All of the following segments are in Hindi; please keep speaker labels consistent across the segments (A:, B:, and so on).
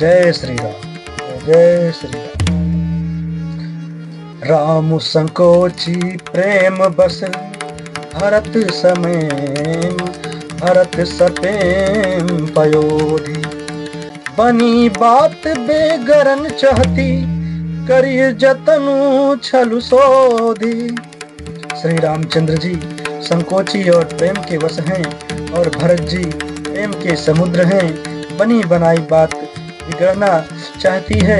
A: जय श्री राम, जय श्री राम। राम संकोची प्रेम बस भरत समेम, भरत सपेम पयोधी। बनी बात बेगरन चहती, करिय जतनु छलु सोधी। श्री रामचंद्र जी संकोची और प्रेम के वश हैं और भरत जी प्रेम के समुद्र हैं। बनी बनाई बात बिगड़ना चाहती है,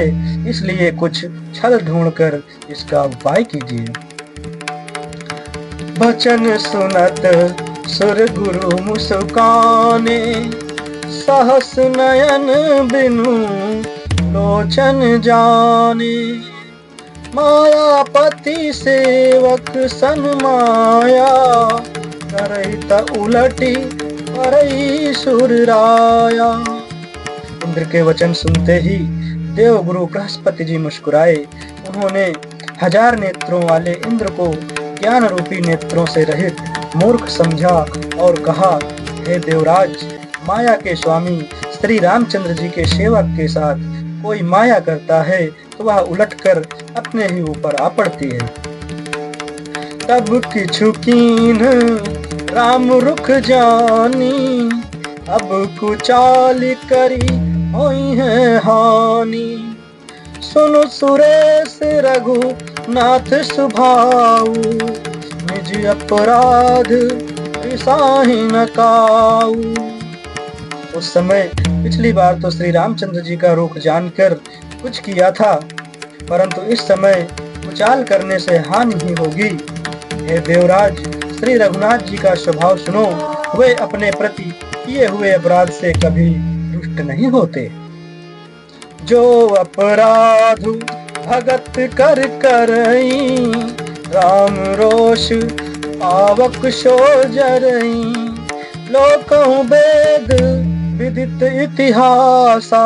A: इसलिए कुछ छल ढूंढकर इसका उपाय कीजिए। बचन सुनत सुर गुरु मुस्काने, सहस नयन बिनु लोचन जाने। मायापति सेवक सन माया, करई त उलटी परई सुरराया। इंद्र के वचन सुनते ही देवगुरु बृहस्पति जी मुस्कुराए। उन्होंने 1000 नेत्रों वाले इंद्र को ज्ञान रूपी नेत्रों से रहित मूर्ख समझा और कहा, हे देवराज, माया के स्वामी श्री रामचंद्र जी के सेवक के साथ कोई माया करता है तो वह उलटकर अपने ही ऊपर आ पड़ती है। तब किछु कीन राम रुख जानी, अब कुचाल करी होई है हानि। सुनो सुरेश रघु नाथ सुभाऊ, निज अपराध रिसाहि न काऊ। उस समय पिछली बार तो श्री रामचंद्र जी का रुख जानकर कुछ किया था, परंतु इस समय कुचाल करने से हानि ही होगी। हे देवराज, श्री रघुनाथ जी का स्वभाव सुनो। वे अपने प्रति किए हुए अपराध से कभी रुष्ट नहीं होते। जो अपराध भगत कर करई, राम रोष पावक सो जरई। लोकहु वेद विदित इतिहासा,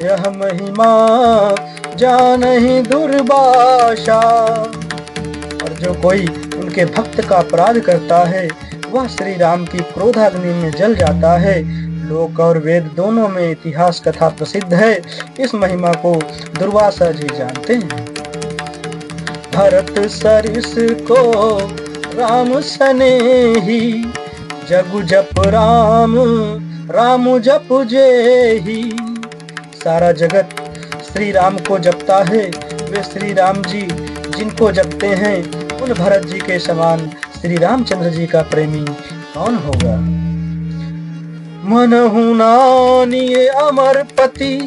A: यह महिमा जानहि दुर्भाषा। और जो कोई उनके भक्त का अपराध करता है, वह श्री राम की क्रोधाग्नि में जल जाता है। लोक और वेद दोनों में इतिहास कथा प्रसिद्ध है। इस महिमा को दुर्वासा जी जानते हैं। भरत सरिस को राम सनेही, जगु जप राम राम जप जेही। सारा जगत श्री राम को जपता है। वे श्री राम जी जिनको जपते हैं, उन भरत जी के समान श्री रामचंद्र जी का प्रेमी कौन होगा। मनहु नानिए अमर पति,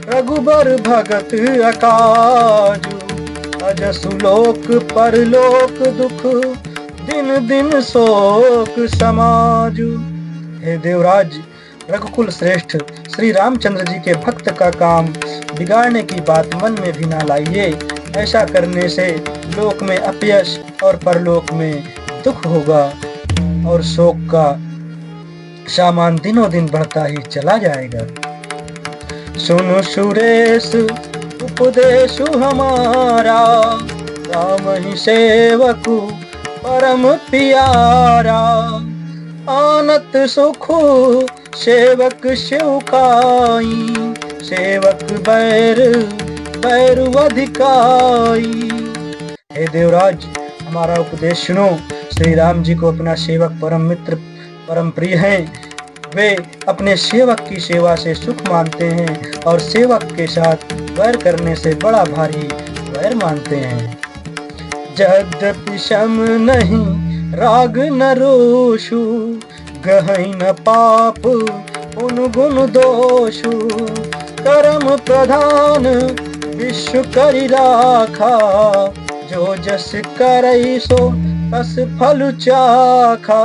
A: रघुबर भगत अकाजु। अजसु लोक परलोक दुख, दिन दिन शोक समाजु। हे देवराज, रघुकुल श्रेष्ठ श्री रामचंद्र जी के भक्त का काम बिगाड़ने की बात मन में भी ना लाइए। ऐसा करने से लोक में अपयश और परलोक में दुख होगा और शोक का सामान दिनों दिन बढ़ता ही चला जाएगा। सुनो सुरेश उपदेश हमारा, राम ही सेवक परम प्यारा। आनत सुख सेवक शिवकाई, सेवक बैर बैर अधिकाई। हे देवराज, हमारा उपदेश सुनो। श्री राम जी को अपना सेवक परम मित्र परम प्रिय हैं। वे अपने सेवक की सेवा से सुख मानते हैं और सेवक के साथ वैर करने से बड़ा भारी वैर मानते हैं। यद्यपि शम नहीं राग न रोषु, गहई न पाप उन गुण दोषु। कर्म प्रधान विश्व करि राखा, जो जस करई सो तस फल चाखा।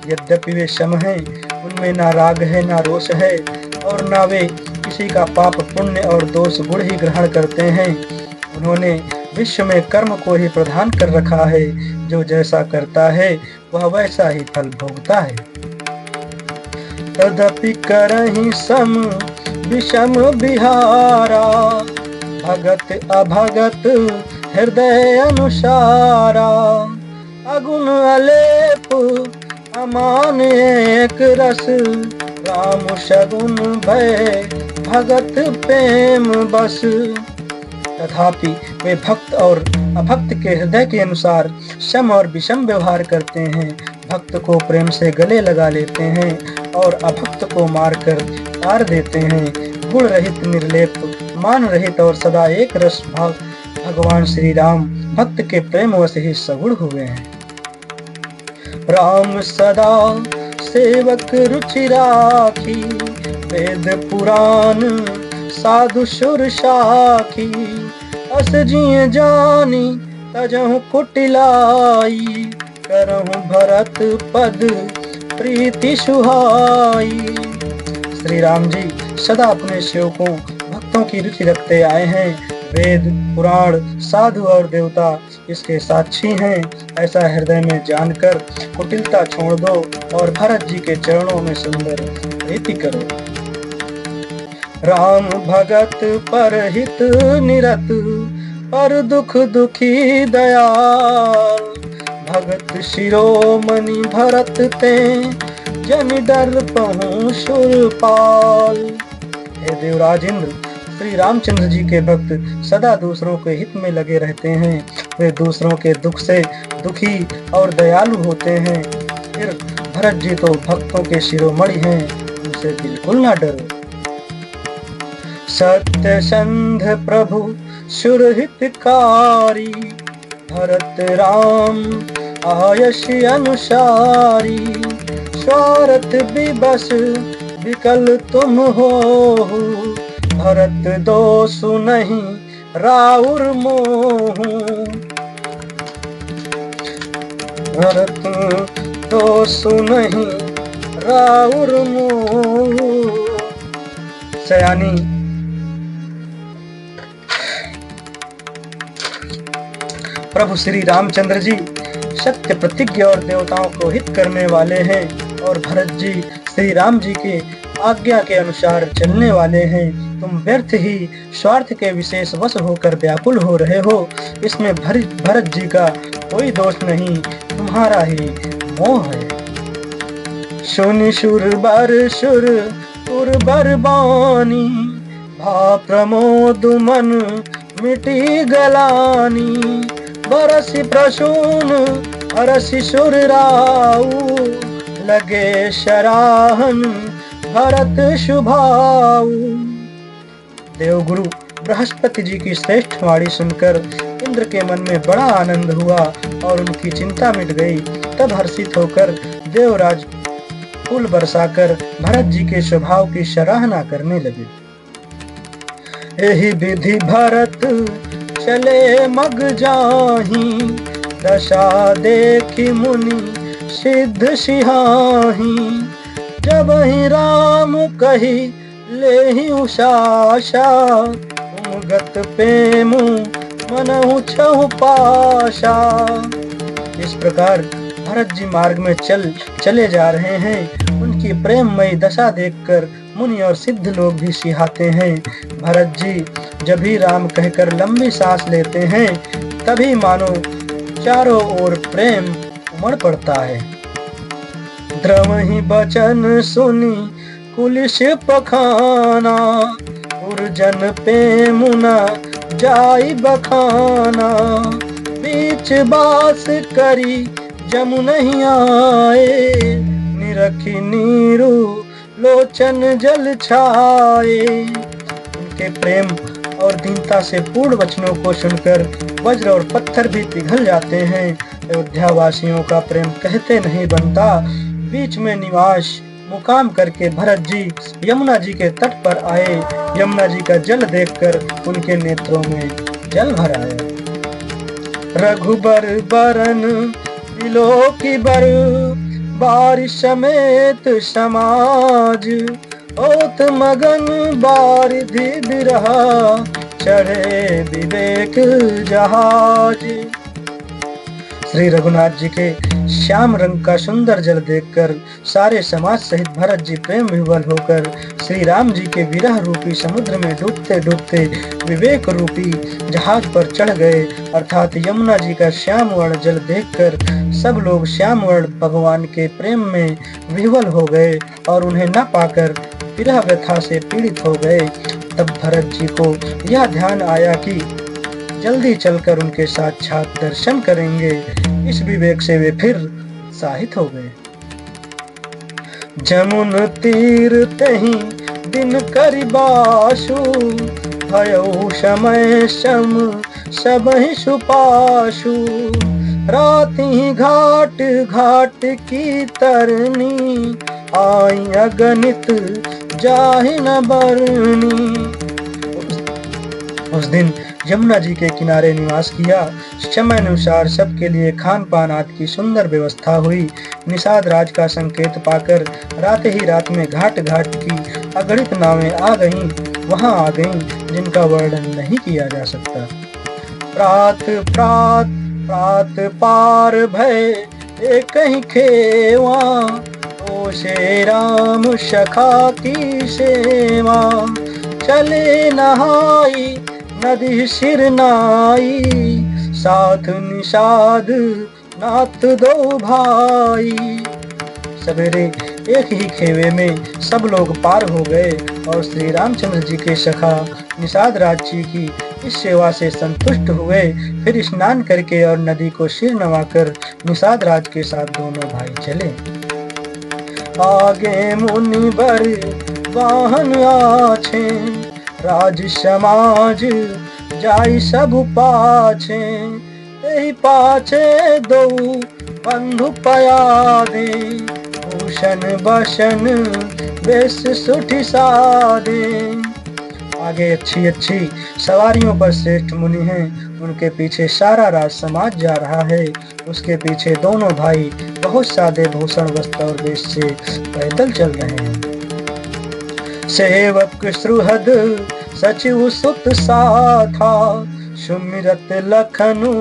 A: यद्यपि वे सम हैं, उनमें ना राग है ना रोष है, और ना वे किसी का पाप पुण्य और दोष गुण ही ग्रहण करते हैं। उन्होंने विश्व में कर्म को ही प्रधान कर रखा है। जो जैसा करता है वह वैसा ही फल भोगता है। तदपि करहि सम विषम बिहारा, भगत अभगत हृदय अनुसारा। अगुण अलेप अमान एक रस, राम सगुन भय भगत प्रेम बस। तथापि वे भक्त और अभक्त के हृदय के अनुसार सम और विषम व्यवहार करते हैं। भक्त को प्रेम से गले लगा लेते हैं और अभक्त को मारकर तार देते हैं। गुण रहित, निर्लेप, मान रहित और सदा एक रस भाव भगवान श्री राम भक्त के प्रेम वश ही सगुण हुए हैं। राम सदा सेवक रुचि राखी, वेद पुराण साधु सुर साखी। अस जिय जानी तजहु कुटिलाई, करहु भरत पद प्रीति सुहाई। श्री राम जी सदा अपने सेवकों भक्तों की रुचि रखते आए हैं। वेद पुराण साधु और देवता इसके साक्षी हैं। ऐसा हृदय में जानकर कुटिलता छोड़ दो और भरत जी के चरणों में सुंदर प्रीति करो। राम भगत पर हित निरत, पर दुख दुखी दयाल। भगत शिरोमणि भरत ते, जन डर पहुँ सुरपाल। हे देवराज इंद्र, श्री रामचंद्र जी के भक्त सदा दूसरों के हित में लगे रहते हैं। वे दूसरों के दुख से दुखी और दयालु होते हैं। फिर भरत जी तो भक्तों के शिरोमणि हैं, उनसे बिल्कुल ना डरो। सत्य संध प्रभु सुरहितकारी, भरत राम आयश अनुसारी। स्वार्थ विबस विकल तुम हो, भरत दोषु नहीं राउर मोहु। भरत दोषु नहीं राउर मोहु। सयानी प्रभु श्री रामचंद्र जी सत्य प्रतिज्ञा और देवताओं को हित करने वाले हैं और भरत जी श्री राम जी के आज्ञा के अनुसार चलने वाले हैं। तुम व्यर्थ ही स्वार्थ के विशेष वश होकर व्याकुल हो रहे हो। इसमें भरत जी का कोई दोष नहीं, तुम्हारा ही मोह है। सुनि सुर बरबानी, भा प्रमोद मन मिटी गलानी। बरसी प्रसून हरसि सुर राऊ, लगे शराहन भरत शुभाऊ। देवगुरु बृहस्पति जी की श्रेष्ठ वाणी सुनकर इंद्र के मन में बड़ा आनंद हुआ और उनकी चिंता मिट गई। तब हर्षित होकर देवराज फूल बरसाकर भरत जी के स्वभाव की सराहना करने लगे। यही विधि भरत चले मग जाही, दशा देखी मुनि सिद्ध सिहाही। जब ही राम कही ले ही उषाशा, उमगत प्रेम मनहु छहु पाशा। इस प्रकार भरत जी मार्ग में चले जा रहे हैं। उनकी प्रेममयी दशा देखकर मुनि और सिद्ध लोग भी सिहाते हैं। भरत जी जब भी राम कहकर लंबी सांस लेते हैं, तभी मानो चारों ओर प्रेम उमड़ पड़ता है। द्रवहि बचन सुनी कुलिश पखाना, उर्जन प्रेमुना जाई बखाना। बीच बास करी जमु नहीं आए, निरखी नीरू लोचन जल छाए। उनके प्रेम और दीनता से पूर्ण वचनों को सुनकर वज्र और पत्थर भी पिघल जाते हैं। अयोध्या वासियों का प्रेम कहते नहीं बनता। बीच में निवास मुकाम करके भरत जी यमुना जी के तट पर आए। यमुना जी का जल देखकर उनके नेत्रों में जल भर आया। रघुबर बरन बिलो की बर, बारिश समेत समाज। ओत मगन बारिधि बिरहा, चढ़े विवेक जहाज। श्री रघुनाथ जी के श्याम रंग का सुंदर जल देखकर सारे समाज सहित भरत जी प्रेम विह्वल होकर श्री राम जी के विरह रूपी समुद्र में डूबते डूबते विवेक रूपी जहाज पर चढ़ गए, अर्थात यमुना जी का श्याम वर्ण जल देखकर सब लोग श्याम वर्ण भगवान के प्रेम में विह्वल हो गए और उन्हें न पाकर विरह व्यथा से पीड़ित हो गए। तब भरत जी को यह ध्यान आया कि जल्दी चलकर उनके साक्षात दर्शन करेंगे। इस विवेक से वे फिर उत्साहित हो गए। जमुन तीर तहीं दिन करिबाशु, भयउ समय सम सबहि सुपाशु। राति घाट घाट की तरनी, आई अगणित जाहि न बरनी। उस दिन यमुना जी के किनारे निवास किया। समय अनुसार सबके लिए खान पान आदि की सुंदर व्यवस्था हुई। निषाद राज का संकेत पाकर रात ही रात में घाट घाट की अगणित नावें वहां आ गईं, जिनका वर्णन नहीं किया जा सकता। प्रात प्रात प्रात पार भय एक ही खेवा, ओ से राम सखा की सेवा। चले नहाई नदी सिर नाई, साथ निषाद नाथ दो भाई। सवेरे एक ही खेवे में सब लोग पार हो गए और श्री रामचंद्र जी के सखा निषाद राज जी की इस सेवा से संतुष्ट हुए। फिर स्नान करके और नदी को सिर नवाकर निषाद राज के साथ दोनों भाई चले। आगे मुनि बर वाहन आछे, राज समाज जाई सब पाछे। यही पाछे दो बंधु पयादे, भूषण बसन बेस सुठी सादे। आगे अच्छी अच्छी सवारियों पर श्रेष्ठ मुनि हैं, उनके पीछे सारा राज समाज जा रहा है। उसके पीछे दोनों भाई बहुत सादे भूषण वस्त्र और वेश से पैदल चल रहे हैं। सेवक सुहृद सचिव सुत साथा, सुमिरत लखनु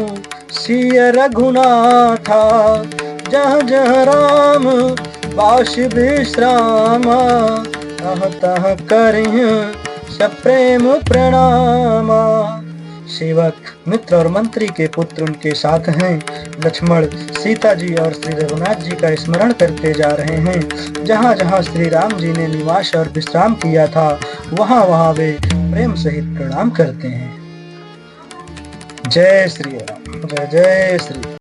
A: सिय रघुनाथा। जहाँ जहाँ राम बास विश्रामा, तह तह करिह सप्रेम प्रणामा। सेवक मित्र और मंत्री के पुत्र उनके साथ हैं। लक्ष्मण सीता जी और श्री रघुनाथ जी का स्मरण करते जा रहे हैं। जहाँ जहाँ श्री राम जी ने निवास और विश्राम किया था, वहाँ वहाँ वे प्रेम सहित प्रणाम करते हैं। जय श्री राम, जय जय श्री।